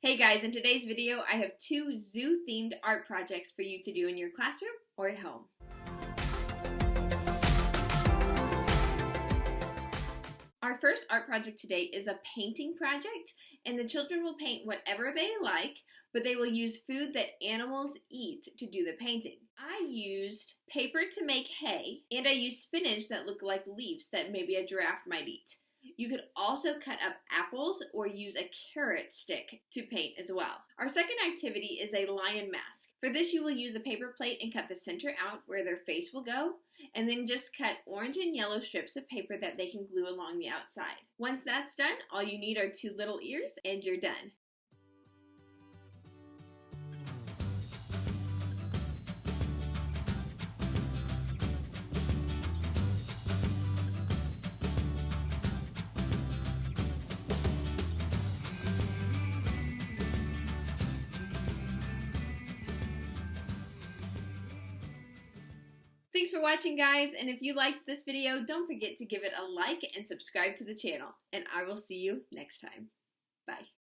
Hey guys, in today's video I have two zoo-themed art projects for you to do in your classroom or at home. Our first art project today is a painting project, and the children will paint whatever they like, but they will use food that animals eat to do the painting. I used paper to make hay, and I used spinach that look like leaves that maybe a giraffe might eat. You could also cut up apples or use a carrot stick to paint as well. Our second activity is a lion mask. For this you will use a paper plate and cut the center out where their face will go, and then just cut orange and yellow strips of paper that they can glue along the outside. Once that's done, all you need are two little ears and you're done. Thanks for watching, guys, and if you liked this video, don't forget to give it a like and subscribe to the channel, and I will see you next time. Bye.